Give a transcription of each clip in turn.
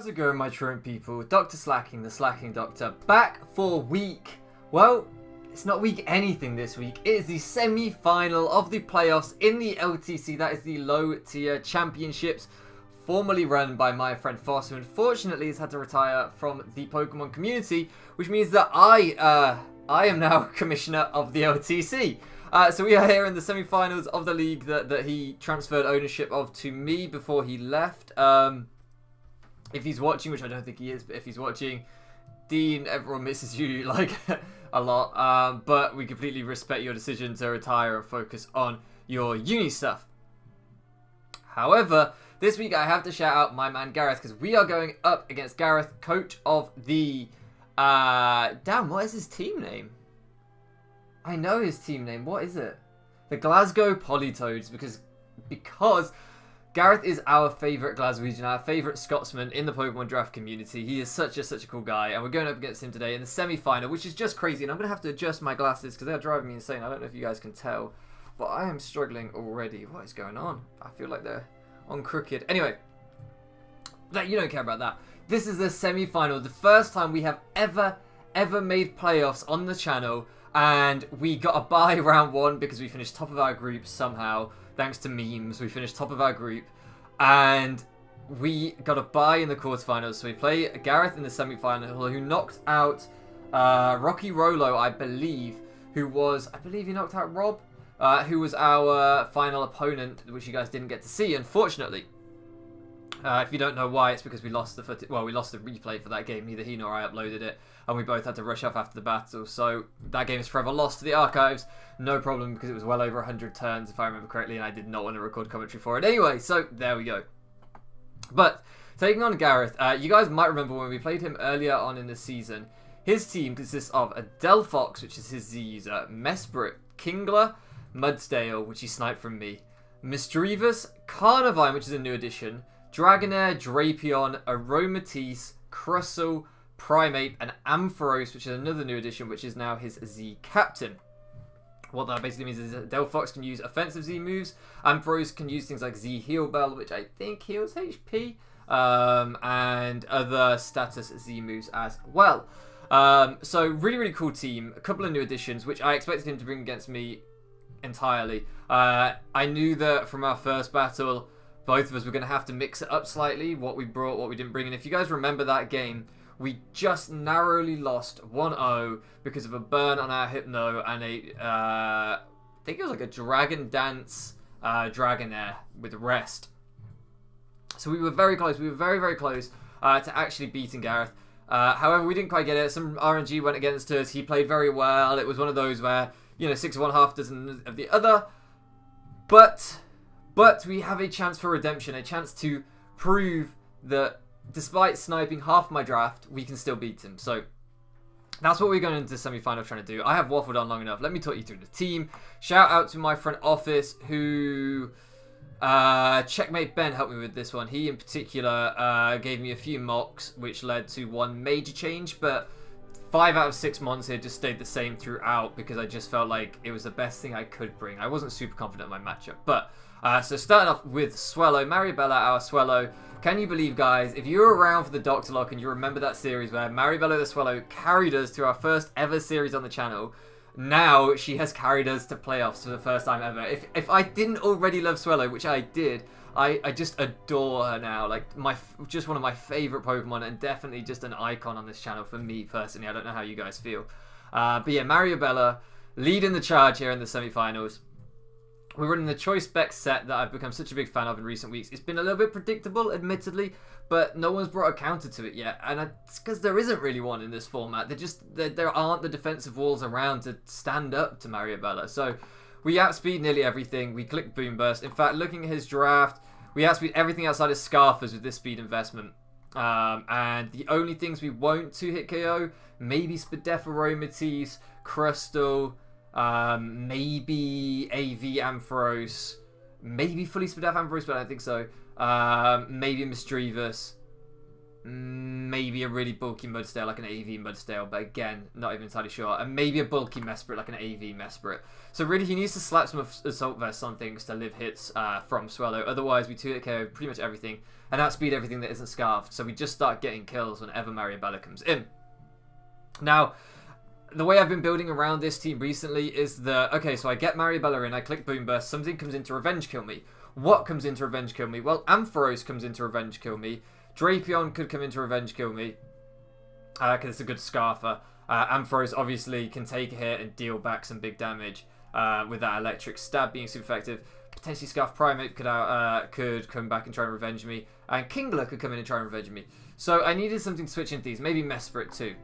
How's it going, my truant people? Dr. Slacking, the Slacking Doctor, back for week... Well, it's not week anything this week. It is the semi-final of the playoffs in the LTC. That is the low-tier championships, formerly run by my friend Foss, who unfortunately has had to retire from the Pokemon community, which means that I am now commissioner of the LTC. So we are here in the semi-finals of the league that he transferred ownership of to me before he left. If he's watching, which I don't think he is, but if he's watching, Dean, everyone misses you like a lot. But we completely respect your decision to retire and focus on your uni stuff. However, this week I have to shout out my man Gareth, because we are going up against Gareth, coach of the... damn, what is his team name? I know his team name. What is it? The Glasgow Polytoads, because Gareth is our favourite Glaswegian, our favourite Scotsman in the Pokemon draft community. He is such a cool guy, and we're going up against him today in the semi-final, which is just crazy. And I'm going to have to adjust my glasses because they're driving me insane. I don't know if you guys can tell, but I am struggling already. What is going on? I feel like they're on crooked. Anyway, you don't care about that. This is the semi-final, the first time we have ever made playoffs on the channel, and we got a bye round one because we finished top of our group somehow. Thanks to memes, we finished top of our group, and we got a bye in the quarterfinals. So we play Gareth in the semi-final, who knocked out Rocky Rolo, I believe he knocked out Rob, who was our final opponent, which you guys didn't get to see, unfortunately. If you don't know why, it's because we lost the replay for that game. Neither he nor I uploaded it, and we both had to rush off after the battle. So that game is forever lost to the archives. No problem, because it was well over 100 turns, if I remember correctly, and I did not want to record commentary for it anyway. So there we go. But taking on Gareth, you guys might remember when we played him earlier on in the season. His team consists of a Delphox, which is his Z user, Mesprit, Kingler, Mudsdale, which he sniped from me, Misdreavus, Carnivine, which is a new addition, Dragonair, Drapion, Aromatisse, Crustle, Primate, and Ampharos, which is another new addition, which is now his Z captain. What that basically means is that Delphox can use offensive Z moves, Ampharos can use things like Z Heal Bell, which I think heals HP, and other status Z moves as well. So really cool team, a couple of new additions, which I expected him to bring against me entirely. I knew that from our first battle, both of us were going to have to mix it up slightly, what we brought, what we didn't bring. And if you guys remember that game, we just narrowly lost 1-0 because of a burn on our Hypno and I think it was like a Dragon Dance Dragonair with rest. So we were very close. We were very close to actually beating Gareth. However, we didn't quite get it. Some RNG went against us. He played very well. It was one of those where, 6 of one, half dozen of the other. But we have a chance for redemption, a chance to prove that despite sniping half my draft, we can still beat him. So that's what we're going into the semi-final trying to do. I have waffled on long enough. Let me talk you through the team. Shout out to my front office who... Checkmate Ben helped me with this one. He in particular gave me a few mocks, which led to one major change, but 5 out of 6 months here just stayed the same throughout because I just felt like it was the best thing I could bring. I wasn't super confident in my matchup, but... so starting off with Swellow, Maribella, our Swellow. Can you believe, guys, if you were around for the Doctor Lock and you remember that series where Maribella the Swellow carried us to our first ever series on the channel, now she has carried us to playoffs for the first time ever. If I didn't already love Swellow, which I did, I just adore her now. Like, just one of my favourite Pokemon, and definitely just an icon on this channel for me personally. I don't know how you guys feel. But yeah, Maribella leading the charge here in the semi-finals. We're running the Choice Spec set that I've become such a big fan of in recent weeks. It's been a little bit predictable, admittedly, but no one's brought a counter to it yet. And it's because there isn't really one in this format. There aren't the defensive walls around to stand up to Maribella. So we outspeed nearly everything. We click Boom Burst. In fact, looking at his draft, we outspeed everything outside of Scarfers with this speed investment. And the only things we won't 2-hit KO, maybe Spadef Aromatisse, Crustle, maybe AV Ampharos, maybe fully Spadef Ampharos, but I don't think so. Maybe Misdreavus. maybe a really bulky Mudstale like an AV Mudstale, but again, not even entirely sure. And maybe a bulky Mesprit like an AV Mesprit. So really, he needs to slap some Assault Vests on things to live hits from Swallow. Otherwise, we 2-hit KO pretty much everything and outspeed everything that isn't Scarfed. So we just start getting kills whenever Mariabella comes in. Now, the way I've been building around this team recently is that, okay, so I get Mariabella in, I click Boom Burst, something comes in to Revenge Kill me. What comes in to Revenge Kill me? Well, Ampharos comes in to Revenge Kill me. Drapion could come in to Revenge Kill me, because it's a good Scarfer. Ampharos obviously can take a hit and deal back some big damage with that Electric Stab being super effective. Potentially Scarf Primate could come back and try and revenge me. And Kingler could come in and try and revenge me. So I needed something to switch into these, maybe Mesprit too.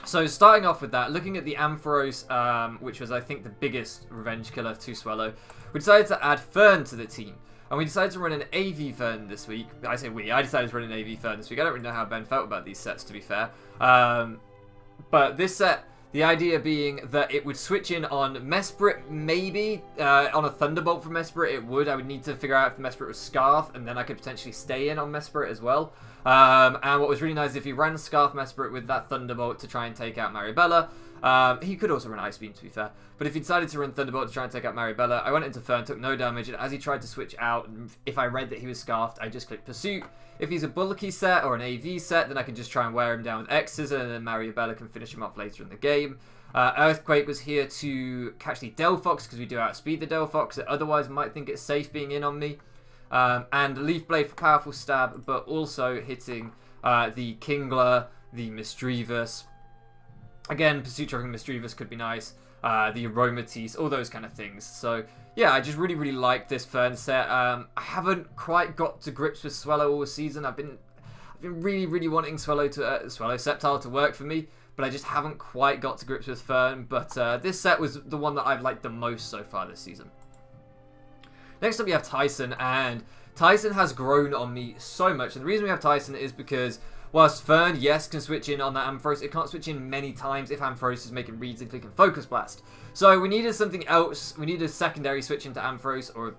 So starting off with that, looking at the Ampharos, which was I think the biggest revenge killer to Swallow, we decided to add Fern to the team. And we decided to run an AV Fern this week. I say we, I decided to run an AV Fern this week. I don't really know how Ben felt about these sets, to be fair. But this set, the idea being that it would switch in on Mesprit, maybe. On a Thunderbolt from Mesprit, it would. I would need to figure out if the Mesprit was Scarf, and then I could potentially stay in on Mesprit as well. And what was really nice is if he ran Scarf Mesprit with that Thunderbolt to try and take out Mariabella, he could also run Ice Beam, to be fair. But if he decided to run Thunderbolt to try and take out Mariabella, I went into Fern, took no damage, and as he tried to switch out, if I read that he was Scarfed, I just clicked Pursuit. If he's a bulky set or an AV set, then I can just try and wear him down with X-Scissor, and then Mariabella can finish him off later in the game. Earthquake was here to catch the Delphox, because we do outspeed the Delphox, that otherwise might think it's safe being in on me. And Leaf Blade for powerful stab, but also hitting the Kingler, the Misdreavus. Again, Pursuit Tracking Misdreavus could be nice. The Aromatisse, all those kind of things. So yeah, I just really, really like this Fern set. I haven't quite got to grips with Swallow all season. I've been really, really wanting Swallow Sceptile to work for me, but I just haven't quite got to grips with Fern. But this set was the one that I've liked the most so far this season. Next up we have Tyson, and Tyson has grown on me so much. And the reason we have Tyson is because whilst Fern, yes, can switch in on that Ampharos, it can't switch in many times if Ampharos is making reads and clicking Focus Blast. So we needed something else. We needed a secondary switch into Ampharos, or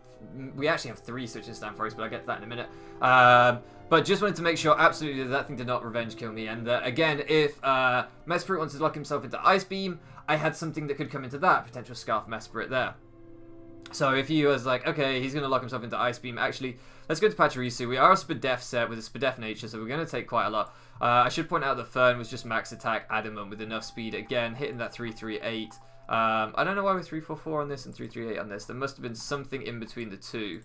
we actually have 3 switches to Ampharos, but I'll get to that in a minute. But just wanted to make sure absolutely that thing did not revenge kill me. And again, if Mesprit wanted to lock himself into Ice Beam, I had something that could come into that, potential Scarf Mesprit there. So if he was like, okay, he's going to lock himself into Ice Beam, actually, let's go to Pachirisu. We are a Spadef set with a Spadef nature, so we're going to take quite a lot. I should point out that Fern was just max attack adamant with enough speed. Again, hitting that 338. I don't know why we're 344 on this and 338 on this. There must have been something in between the two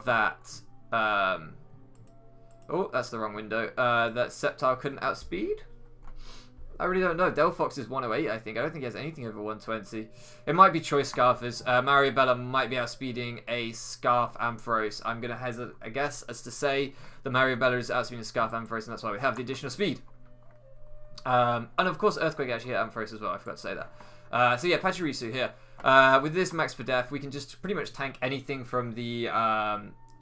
that... oh, that's the wrong window. That Sceptile couldn't outspeed? I really don't know. Delphox is 108, I think. I don't think he has anything over 120. It might be Choice Scarfers. Mariabella might be outspeeding a Scarf Ampharos. I'm going to hesitate, I guess, as to say the Mariabella is outspeeding a Scarf Ampharos, and that's why we have the additional speed. And of course, Earthquake actually hit Ampharos as well. I forgot to say that. So yeah, Pachirisu here. With this max per def, we can just pretty much tank anything from the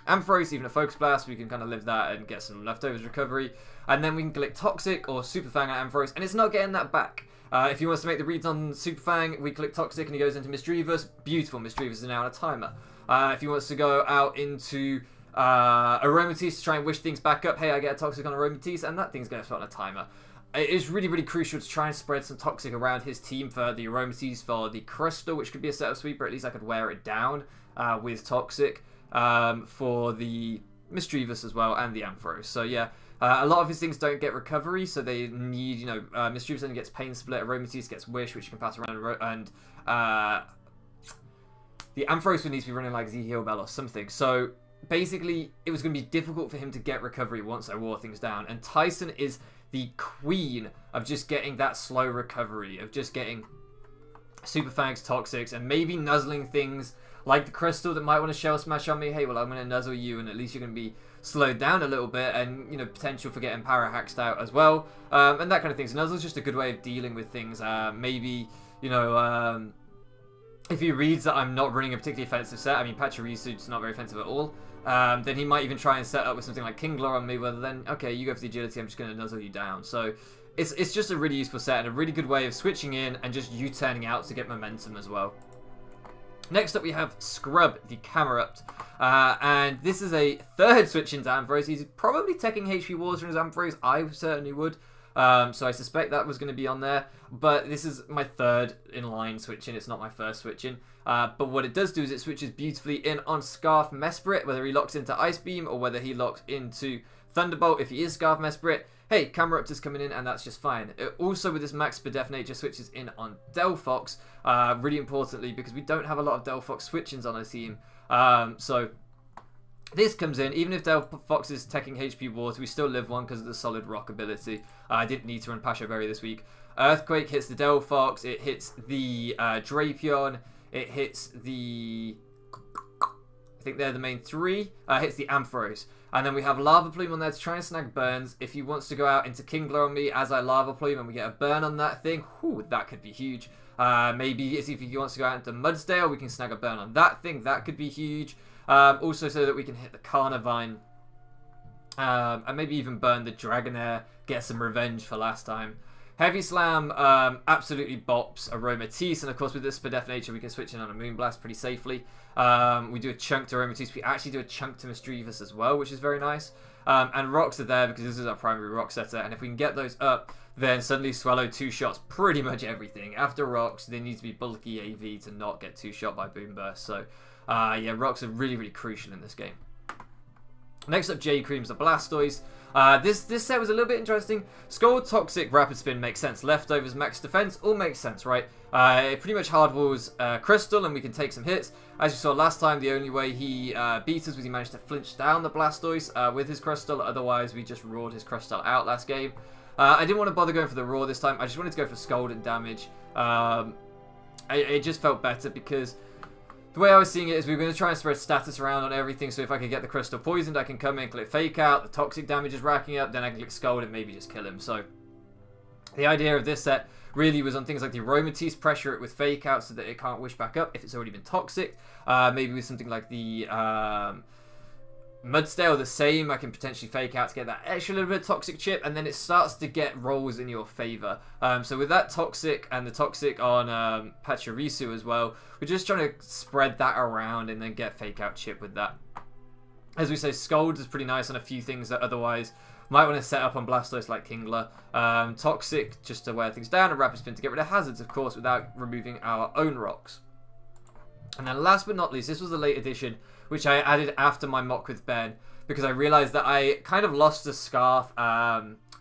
Ampharos, even a Focus Blast. We can kind of live that and get some leftovers recovery. And then we can collect Toxic or Super Fang at Ampharos, and it's not getting that back. If he wants to make the reads on Super Fang, we click Toxic and he goes into Misdreavus. Beautiful, Misdreavus is now on a timer. If he wants to go out into Aromatisse to try and wish things back up, hey, I get a Toxic on Aromatisse, and that thing's going to start on a timer. It is really, really crucial to try and spread some Toxic around his team for the Aromatisse, for the Crystal, which could be a setup sweeper. At least I could wear it down with Toxic for the Misdreavus as well, and the Ampharos. So yeah, a lot of his things don't get recovery, so they need, you know, Misdreavus only gets Pain Split, Aromatisse gets Wish, which you can pass around, and the Ampharos would need to be running like Z-Heal Bell or something. So basically, it was going to be difficult for him to get recovery once I wore things down, and Tyson is the queen of just getting that slow recovery, of just getting Super Fangs, Toxics, and maybe nuzzling things like the Crystal that might want to Shell Smash on me. Hey, well, I'm going to nuzzle you, and at least you're going to be slowed down a little bit, and, you know, potential for getting Para Haxed out as well, and that kind of thing. So Nuzzle's just a good way of dealing with things. Maybe, you know, if he reads that I'm not running a particularly offensive set, I mean, Pachirisu's not very offensive at all, then he might even try and set up with something like Kingler on me, well then, okay, you go for the agility, I'm just going to nuzzle you down. So it's just a really useful set and a really good way of switching in and just U-turning out to get momentum as well. Next up, we have Scrub, the Camerupt. And this is a third switch into Ampharos. He's probably taking HP Water in his Ampharos. I certainly would. So I suspect that was going to be on there. But this is my third in-line switch in. It's not my first switch in. But what it does do is it switches beautifully in on Scarf Mesprit, whether he locks into Ice Beam or whether he locks into Thunderbolt. If he is Scarf Mesprit, hey, Camerupt is coming in and that's just fine. Also with this Max Spadef Nature switches in on Delphox, really importantly, because we don't have a lot of Delphox switch-ins on our team. So this comes in, even if Delphox is teching HP Water, we still live one because of the solid rock ability. I didn't need to run Pasha Berry this week. Earthquake hits the Delphox, it hits the Drapion, it hits the... I think they're the main three. Hits the Ampharos. And then we have Lava Plume on there to try and snag burns. If he wants to go out into Kingler on me as I Lava Plume and we get a burn on that thing, whew, that could be huge. Maybe if he wants to go out into Mudsdale, we can snag a burn on that thing. That could be huge. Also so that we can hit the Carnivine. And maybe even burn the Dragonair, get some revenge for last time. Heavy Slam absolutely bops Aromatisse, and of course with this Spadef Nature we can switch in on a Moonblast pretty safely. We do a chunk to Aromatisse, we actually do a chunk to Misdreavus as well, which is very nice. And rocks are there because this is our primary rock setter, and if we can get those up, then suddenly Swallow two-shots pretty much everything. After rocks, they need to be bulky AV to not get two-shot by Boom Burst, so yeah, rocks are really, really crucial in this game. Next up, J Cream's the Blastoise. This set was a little bit interesting. Scald, Toxic, Rapid Spin makes sense. Leftovers, Max Defense, all makes sense, right? It pretty much hardwalls Crystal and we can take some hits. As you saw last time, the only way he beat us was he managed to flinch down the Blastoise with his Crystal. Otherwise, we just roared his Crystal out last game. I didn't want to bother going for the Roar this time. I just wanted to go for Scald and damage. It just felt better because... the way I was seeing it is we were going to try and spread status around on everything, so if I could get the Crystal poisoned, I can come in, click Fake Out, the Toxic damage is racking up, then I can click Scald and maybe just kill him. So the idea of this set really was on things like the Aromatisse, pressure it with Fake Out so that it can't wish back up if it's already been Toxic. Maybe with something like the Mudsdale, the same, I can potentially Fake Out to get that extra little bit of Toxic chip, and then it starts to get rolls in your favor. So with that Toxic and the Toxic on Pachirisu as well, we're just trying to spread that around and then get Fake Out chip with that. As we say, Scald is pretty nice on a few things that otherwise might want to set up on Blastoise like Kingler. Toxic just to wear things down, and Rapid Spin to get rid of hazards, of course, without removing our own rocks. And then last but not least, this was a late addition, which I added after my mock with Ben, because I realised that I kind of lost the Scarf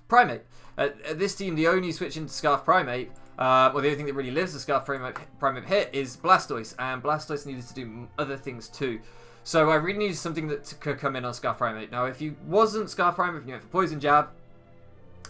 Primate. At this team, the only switch into Scarf Primate, or the only thing that really lives the Scarf Primate hit is Blastoise, and Blastoise needed to do other things too. So I really needed something that could come in on Scarf Primate. Now, if you wasn't Scarf Primate and you went for Poison Jab,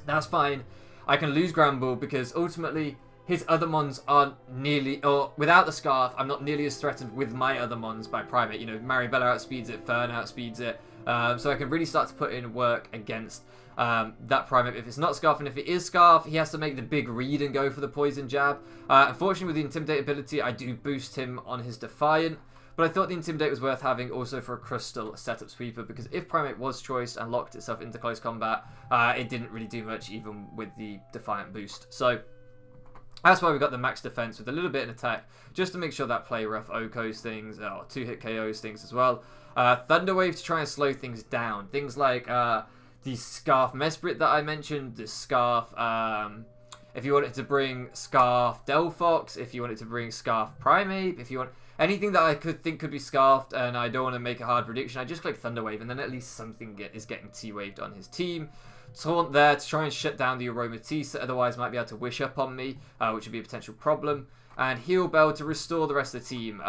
that's fine. I can lose Granbull because ultimately his other mons aren't nearly, or without the Scarf, I'm not nearly as threatened with my other mons by Primate. You know, Maribella outspeeds it, Fern outspeeds it, so I can really start to put in work against that Primate if it's not Scarf, and if it is Scarf, he has to make the big read and go for the Poison Jab. Unfortunately, with the Intimidate ability, I do boost him on his Defiant, but I thought the Intimidate was worth having also for a Crystal setup sweeper, because if Primate was choiced and locked itself into close combat, it didn't really do much even with the Defiant boost. So that's why we got the max defense with a little bit in attack, just to make sure that play rough OKOs things, or 2-hit KOs things as well. Thunder Wave to try and slow things down. Things like the Scarf Mesprit that I mentioned, the Scarf, if you wanted to bring Scarf Delphox, if you wanted to bring Scarf Primate, if you want anything that I could think could be Scarfed and I don't want to make a hard prediction, I just click Thunder Wave and then at least something is getting T-Waved on his team. Taunt there to try and shut down the Aromatisse that otherwise might be able to wish up on me, which would be a potential problem. And Heal Bell to restore the rest of the team.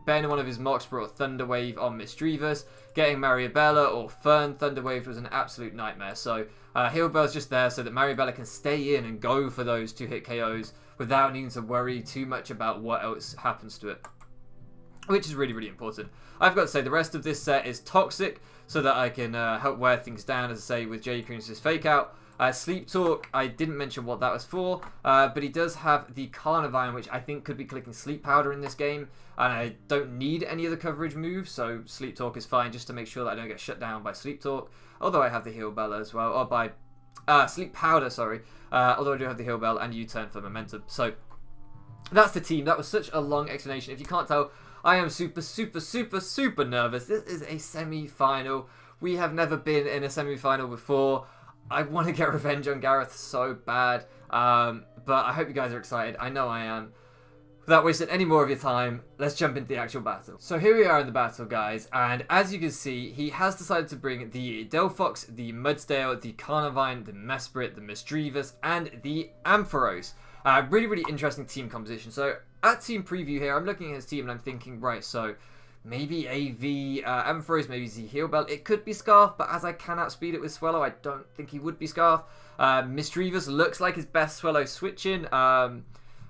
Ben in one of his mocks brought Thunder Wave on Misdreavus. Getting Maribella or Fern Thunder Wave was an absolute nightmare. So Heal Bell's just there so that Maribella can stay in and go for those 2-hit KOs without needing to worry too much about what else happens to it, which is really, really important. I've got to say, the rest of this set is Toxic, so that I can help wear things down, as I say, with J Cream's Fake Out. Sleep Talk, I didn't mention what that was for, but he does have the Carnivine, which I think could be clicking Sleep Powder in this game, and I don't need any of the coverage moves, so Sleep Talk is fine, just to make sure that I don't get shut down by Sleep Talk, although I have the Heal Bell as well, or by Sleep Powder, sorry, although I do have the Heal Bell and U-Turn for Momentum. So that's the team. That was such a long explanation. If you can't tell, I am super nervous. This is a semi-final. We have never been in a semi-final before. I want to get revenge on Gareth so bad. But I hope you guys are excited. I know I am. Without wasting any more of your time, let's jump into the actual battle. So here we are in the battle, guys, and as you can see, he has decided to bring the Delphox, the Mudsdale, the Carnivine, the Mesprit, the Misdreavus, and the Ampharos. Really interesting team composition. So at team preview here, I'm looking at his team and I'm thinking, right, so maybe AV, Ampharos, maybe Z Healbell. It could be Scarf, but as I can outspeed it with Swallow, I don't think he would be Scarf. Misdreavus looks like his best Swallow switch-in.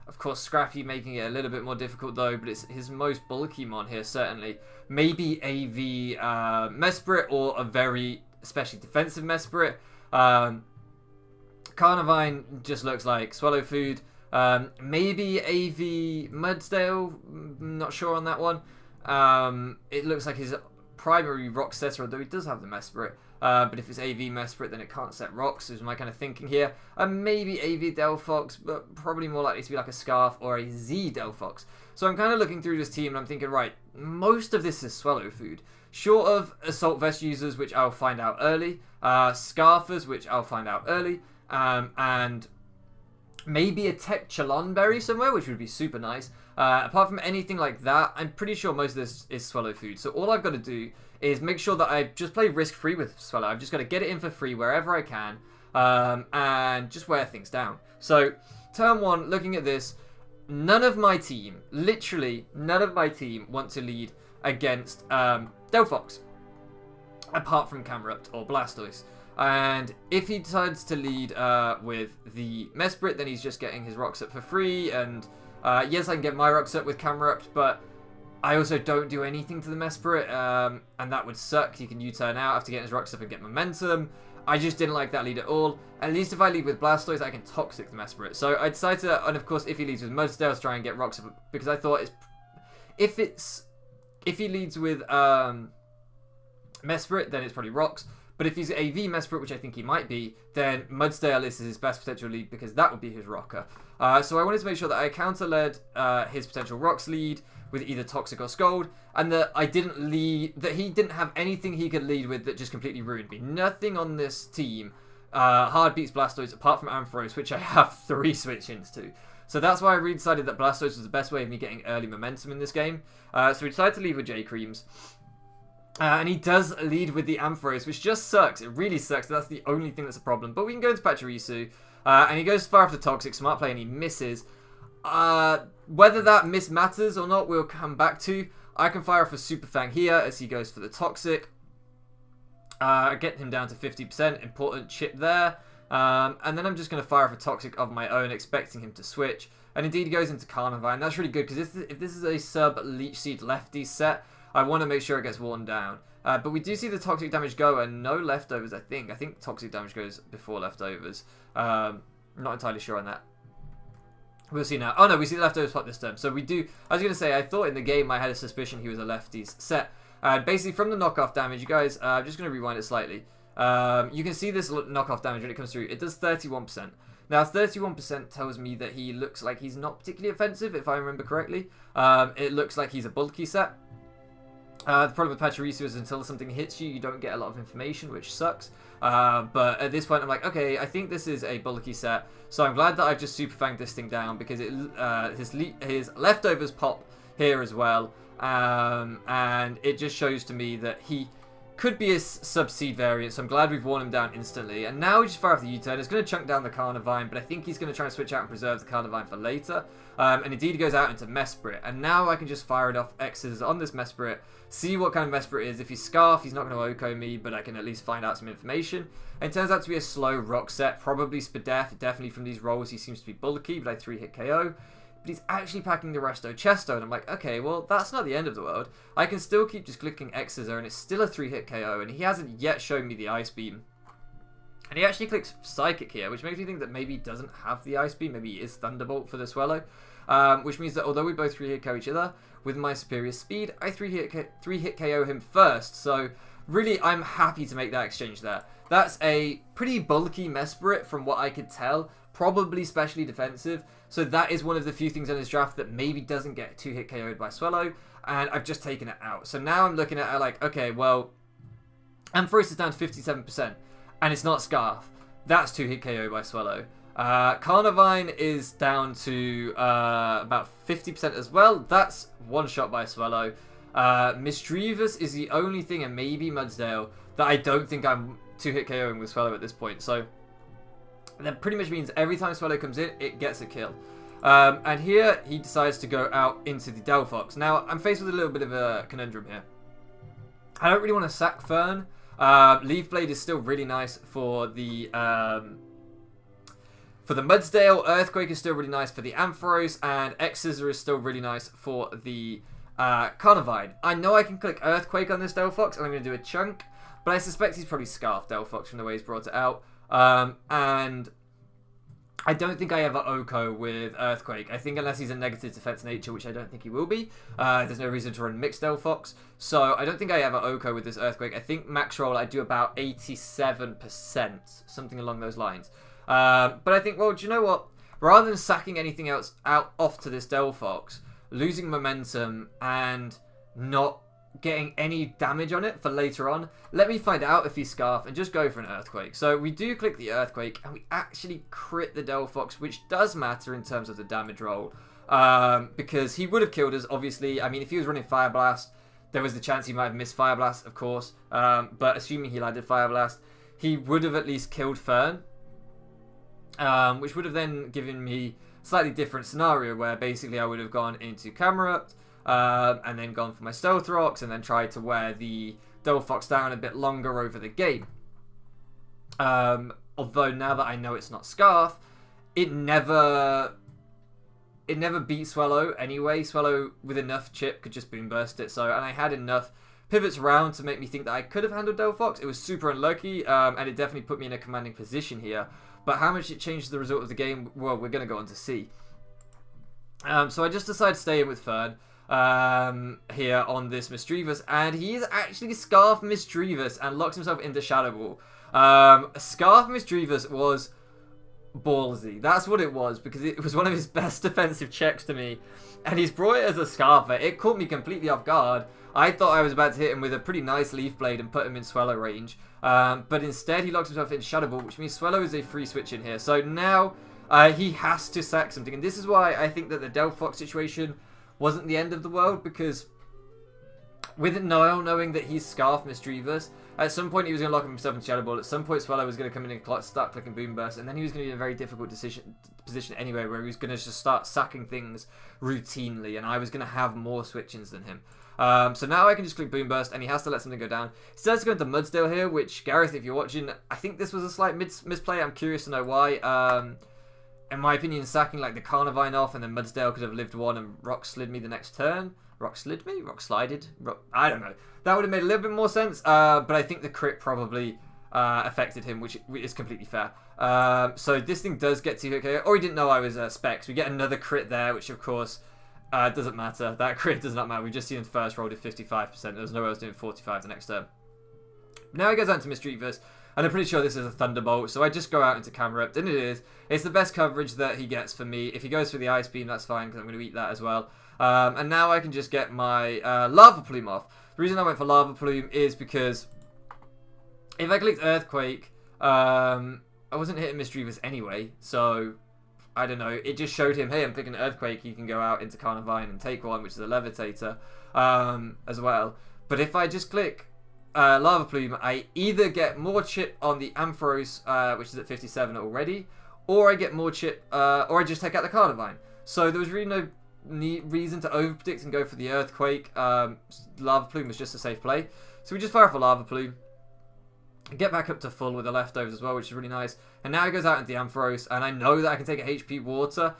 Of course, Scrappy making it a little bit more difficult though, but it's his most bulky mon here, certainly. Maybe AV Mesprit or a very especially defensive Mesprit. Carnivine just looks like Swallow Food. Maybe AV Mudsdale, not sure on that one. It looks like his primary rock setter, although he does have the Mesprit. But if it's AV Mesprit, then it can't set rocks, is my kind of thinking here. Maybe AV Delphox, but probably more likely to be like a Scarf or a Z Delphox. So I'm kind of looking through this team and I'm thinking, right, most of this is Swallow Food. Short of Assault Vest users, which I'll find out early. Scarfers, which I'll find out early. And maybe a Tech Chalonberry somewhere, which would be super nice. Apart from anything like that, I'm pretty sure most of this is Swallow Food. So all I've got to do is make sure that I just play risk-free with Swallow. I've just got to get it in for free wherever I can, and just wear things down. So, turn one, looking at this, none of my team, literally none of my team want to lead against Delphox, apart from Camerupt or Blastoise. And if he decides to lead with the Mesprit, then he's just getting his rocks up for free, and yes, I can get my rocks up with Camerupt, but I also don't do anything to the Mesprit, and that would suck. He can U-turn out after getting his rocks up and get momentum. I just didn't like that lead at all. At least if I lead with Blastoise, I can Toxic the Mesprit. So I decided to, and of course, if he leads with Mudsdale, try and get rocks up, because I thought if he leads with Mesprit, then it's probably rocks. But if he's AV Mesprit, which I think he might be, then Mudsdale is his best potential lead, because that would be his rocker. So I wanted to make sure that I counter-led his potential rocks lead with either Toxic or Scold, and that I didn't lead, that he didn't have anything he could lead with that just completely ruined me. Nothing on this team hard beats Blastoise apart from Ampharos, which I have 3 switch-ins to. So that's why I really decided that Blastoise was the best way of me getting early momentum in this game. So we decided to lead with J-Creams. And he does lead with the Ampharos, which just sucks. It really sucks. That's the only thing that's a problem. But we can go into Pachirisu. And he goes far after Toxic, smart play, and he misses. Whether that miss matters or not, we'll come back to. I can fire off a Super Fang here as he goes for the Toxic. Get him down to 50%. Important chip there. And then I'm just going to fire off a Toxic of my own, expecting him to switch. And indeed, he goes into Carnivine. That's really good, because if this is a sub-Leech Seed lefty set, I want to make sure it gets worn down. But we do see the Toxic damage go, and no leftovers, I think. I think Toxic damage goes before leftovers. Not entirely sure on that. We'll see now. Oh no, we see the leftovers pot this turn. So we do, I was going to say, I thought in the game I had a suspicion he was a lefties set. Basically from the knockoff damage, you guys, I'm just going to rewind it slightly. You can see this knockoff damage when it comes through. It does 31%. Now 31% tells me that he looks like he's not particularly offensive, if I remember correctly. It looks like he's a bulky set. The problem with Pachirisu is until something hits you, you don't get a lot of information, which sucks. But at this point, I'm like, okay, I think this is a bulky set. So I'm glad that I've just Super Fanged this thing down, because his leftovers pop here as well. And it just shows to me that he could be a sub-seed variant, so I'm glad we've worn him down instantly. And now we just fire off the U-turn. It's going to chunk down the Carnivine, but I think he's going to try and switch out and preserve the Carnivine for later. And indeed, he goes out into Mesprit. And now I can just fire it off X's on this Mesprit, see what kind of Mesprit is. If he's Scarf, he's not going to Oko me, but I can at least find out some information. And it turns out to be a slow rock set, probably Spadef. Definitely from these rolls, he seems to be bulky, but I 3-hit KO. But he's actually packing the Resto Chesto, and I'm like, okay, well, that's not the end of the world. I can still keep just clicking X's, and it's still a 3-hit KO, and he hasn't yet shown me the Ice Beam. And he actually clicks Psychic here, which makes me think that maybe he doesn't have the Ice Beam. Maybe he is Thunderbolt for the Swallow. Which means that although we both 3-hit KO each other, with my superior speed, I 3-hit KO him first. So really, I'm happy to make that exchange there. That's a pretty bulky Mesprit from what I could tell, probably specially defensive. So that is one of the few things in this draft that maybe doesn't get 2-hit KO'd by Swallow, and I've just taken it out. So now I'm looking at it like, okay, well, Ampharos is down to 57%, and it's not Scarf. That's 2-hit KO by Swallow. Carnivine is down to about 50% as well. That's one shot by Swallow. Misdreavus is the only thing, and maybe Mudsdale, that I don't think I'm 2-hit KOing with Swallow at this point. So that pretty much means every time Swallow comes in, it gets a kill. And here, he decides to go out into the Delphox. Now, I'm faced with a little bit of a conundrum here. I don't really want to sack Fern. Leaf Blade is still really nice for the Mudsdale. Earthquake is still really nice for the Ampharos, and X-Scissor is still really nice for the Carnivine. I know I can click Earthquake on this Delphox, and I'm going to do a chunk, but I suspect he's probably Scarf Delphox from the way he's brought it out. And I don't think I ever OHKO with Earthquake. I think unless he's a negative defense nature, which I don't think he will be, there's no reason to run mixed Delphox. So I don't think I ever OHKO with this Earthquake. I think max roll I do about 87%, something along those lines. But I think, well, do you know what? Rather than sacking anything else off to this Delphox, losing momentum and not getting any damage on it for later on, let me find out if he's Scarf and just go for an Earthquake. So we do click the Earthquake, and we actually crit the Delphox, which does matter in terms of the damage roll, because he would have killed us, obviously. I mean, if he was running Fire Blast, there was the chance he might have missed Fire Blast, of course, but assuming he landed Fire Blast, he would have at least killed Fern, which would have then given me a slightly different scenario, where basically I would have gone into Camerupt, and then gone for my Stealth Rocks, and then tried to wear the Delphox down a bit longer over the game. Although now that I know it's not Scarf, it never beat Swallow anyway. Swallow with enough chip could just boom burst it. So, and I had enough pivots around to make me think that I could have handled Delphox. It was super unlucky, and it definitely put me in a commanding position here. But how much it changed the result of the game, well, we're going to go on to see. So I just decided to stay in with Fern here on this Misdreavus, and he is actually Scarf Misdreavus and locks himself into Shadow Ball. Scarf Misdreavus was ballsy. That's what it was, because it was one of his best defensive checks to me, and he's brought it as a Scarfer. It caught me completely off guard. I thought I was about to hit him with a pretty nice Leaf Blade and put him in Swallow range, but instead he locks himself into Shadow Ball, which means Swallow is a free switch in here. So now he has to sack something, and this is why I think that the Delphox situation wasn't the end of the world, because with Niall knowing that he's Scarf Misdreavus, at some point he was going to lock himself in Shadow Ball. At some point Swallow was going to come in and start clicking Boom Burst, and then he was going to be in a very difficult position anyway, where he was going to just start sacking things routinely, and I was going to have more switch-ins than him. So now I can just click Boom Burst, and he has to let something go down. He starts to go into Mudsdale here, which, Gareth, if you're watching, I think this was a slight misplay. I'm curious to know why. In my opinion, sacking like the Carnivine off and then Mudsdale could have lived one and Rock Slid me the next turn. Rock Slid me? Rock Slided? I don't know. That would have made a little bit more sense, but I think the crit probably affected him, which is completely fair. So this thing does get to KO, or he didn't know I was Specs. We get another crit there, which of course doesn't matter. That crit does not matter. We've just seen him first roll did 55%. There was no way I was doing 45 the next turn. Now he goes out to Misdreavus, and I'm pretty sure this is a Thunderbolt, so I just go out into Camerupt, and it is. It's the best coverage that he gets for me. If he goes for the Ice Beam, that's fine, because I'm going to eat that as well. And now I can just get my Lava Plume off. The reason I went for Lava Plume is because if I clicked Earthquake, I wasn't hitting Misdreavus anyway, so I don't know. It just showed him, hey, I'm picking Earthquake, you can go out into Carnivine and take one, which is a Levitator as well. But if I just click Lava Plume, I either get more chip on the Ampharos, which is at 57 already, or I get more chip, or I just take out the Carnivine. So there was really no reason to overpredict and go for the Earthquake. Lava Plume was just a safe play. So we just fire off a Lava Plume, get back up to full with the leftovers as well, which is really nice. And now he goes out into the Ampharos, and I know that I can take a HP Water,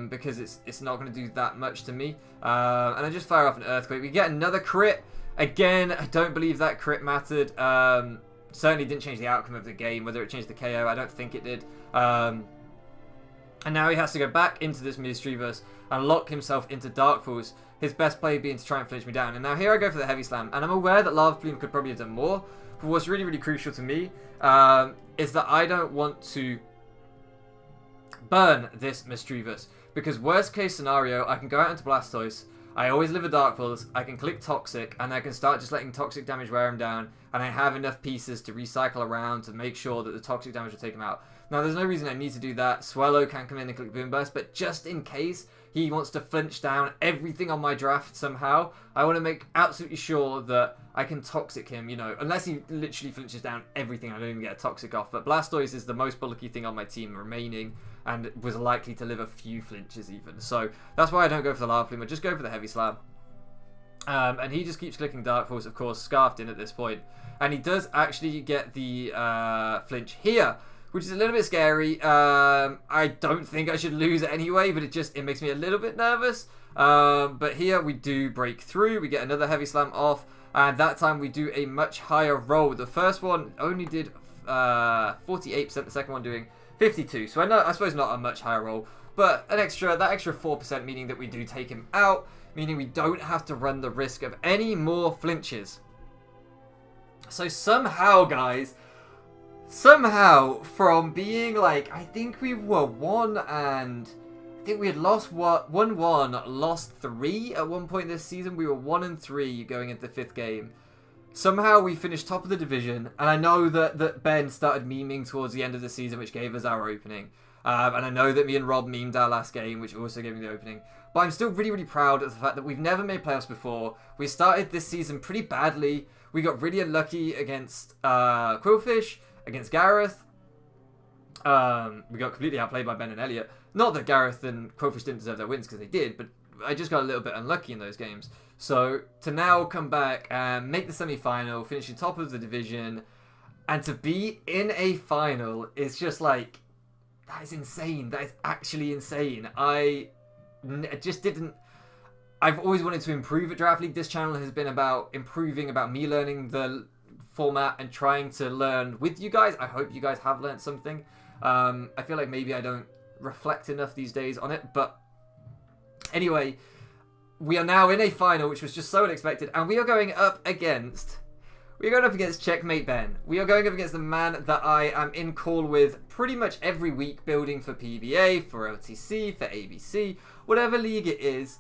because it's not going to do that much to me. And I just fire off an Earthquake. We get another crit. Again, I don't believe that crit mattered. Certainly didn't change the outcome of the game. Whether it changed the KO, I don't think it did. And now he has to go back into this Misdreavus and lock himself into Dark Pools. His best play being to try and flinch me down. And now here I go for the Heavy Slam. And I'm aware that Lava Plume could probably have done more. But what's really, really crucial to me is that I don't want to burn this Mischievous. Because worst case scenario, I can go out into Blastoise. I always live a Dark Pulse. I can click Toxic, and I can start just letting Toxic damage wear him down. And I have enough pieces to recycle around to make sure that the Toxic damage will take him out. Now, there's no reason I need to do that. Swellow can come in and click Boom Burst, but just in case he wants to flinch down everything on my draft somehow, I want to make absolutely sure that I can Toxic him, you know, unless he literally flinches down everything, I don't even get a Toxic off. But Blastoise is the most bulky thing on my team remaining, and was likely to live a few flinches even. So that's why I don't go for the Lava Plume, I just go for the Heavy Slam. And he just keeps clicking Dark Force, of course, Scarfed in at this point. And he does actually get the flinch here, which is a little bit scary. I don't think I should lose it anyway, but it makes me a little bit nervous. But here we do break through. We get another Heavy Slam off, and that time we do a much higher roll. The first one only did 48%, the second one doing 52. So I suppose not a much higher roll, but that extra 4%, meaning that we do take him out, meaning we don't have to run the risk of any more flinches. So somehow, guys, from being like, I think we were 1 and I think we had lost 1-1, lost 3 at one point this season. We were 1-3 going into the 5th game. Somehow we finished top of the division, and I know that Ben started memeing towards the end of the season, which gave us our opening. And I know that me and Rob memed our last game, which also gave me the opening. But I'm still really, really proud of the fact that we've never made playoffs before. We started this season pretty badly. We got really unlucky against Quillfish, against Gareth. We got completely outplayed by Ben and Elliot. Not that Gareth and Quillfish didn't deserve their wins, because they did, but I just got a little bit unlucky in those games. So to now come back and make the semi-final, finishing top of the division, and to be in a final is just like, that is insane. That is actually insane. I just didn't... I've always wanted to improve at Draft League. This channel has been about improving, about me learning the format and trying to learn with you guys. I hope you guys have learned something. I feel like maybe I don't reflect enough these days on it, but anyway, we are now in a final, which was just so unexpected, and we are going up against Checkmate Ben. We are going up against the man that I am in call with pretty much every week, building for PBA, for LTC, for ABC, whatever league it is.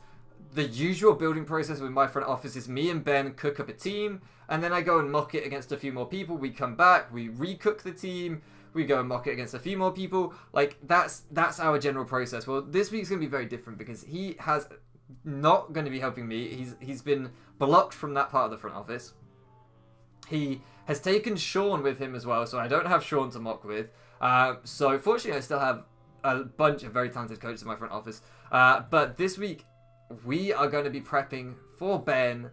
The usual building process with my front office is me and Ben cook up a team, and then I go and mock it against a few more people. We come back, we recook the team, we go and mock it against a few more people. Like, that's our general process. Well, this week's going to be very different because he has not going to be helping me. He's been blocked from that part of the front office. He has taken Sean with him as well, so I don't have Sean to mock with. So fortunately, I still have a bunch of very talented coaches in my front office. But this week, we are going to be prepping for Ben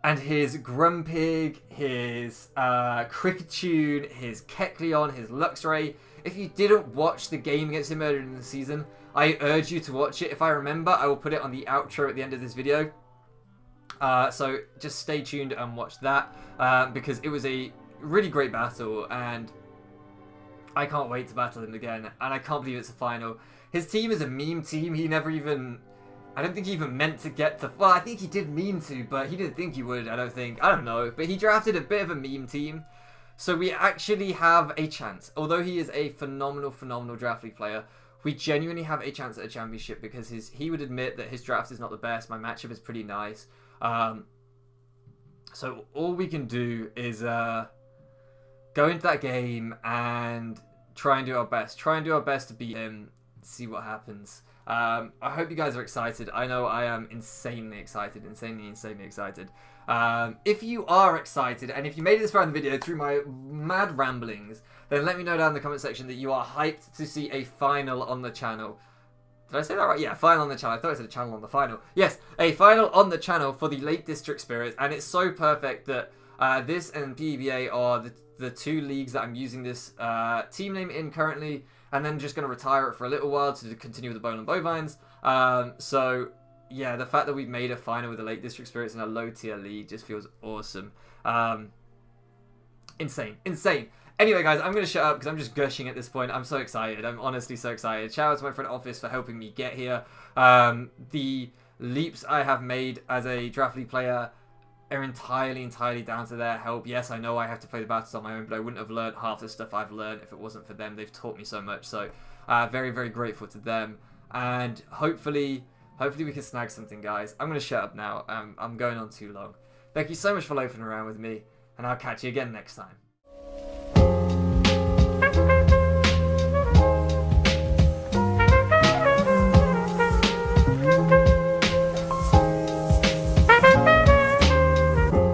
and his Grumpig, his Kricketune, his Kecleon, his Luxray. If you didn't watch the game against him earlier in the season, I urge you to watch it. If I remember, I will put it on the outro at the end of this video. So just stay tuned and watch that, because it was a really great battle, and I can't wait to battle him again, and I can't believe it's a final. His team is a meme team. He never even... I don't think he even meant to get to... Well, I think he did mean to, but he didn't think he would, I don't think. I don't know. But he drafted a bit of a meme team. So we actually have a chance. Although he is a phenomenal, phenomenal draft league player, we genuinely have a chance at a championship because he would admit that his draft is not the best. My matchup is pretty nice. So all we can do is go into that game and try and do our best. Try and do our best to beat him, see what happens. I hope you guys are excited. I know I am insanely excited. Insanely excited. If you are excited, and if you made it this far in the video through my mad ramblings, then let me know down in the comment section that you are hyped to see a final on the channel. Did I say that right? Yeah, final on the channel. I thought I said a channel on the final. Yes, a final on the channel for the Lake District Spirits, and it's so perfect that this and PBA are the two leagues that I'm using this team name in currently, and then just going to retire it for a little while to continue with the Bowland Bovines. So, yeah, the fact that we've made a final with the Lake District Spirits in a low-tier league just feels awesome. Insane. Anyway, guys, I'm going to shut up because I'm just gushing at this point. I'm so excited. I'm honestly so excited. Shout out to my front office for helping me get here. The leaps I have made as a draft league player are entirely down to their help. Yes, I know I have to play the battles on my own, but I wouldn't have learned half the stuff I've learned if it wasn't for them. They've taught me so much. So Very, very grateful to them. And hopefully we can snag something, guys. I'm going to shut up now. I'm going on too long. Thank you so much for loafing around with me, and I'll catch you again next time.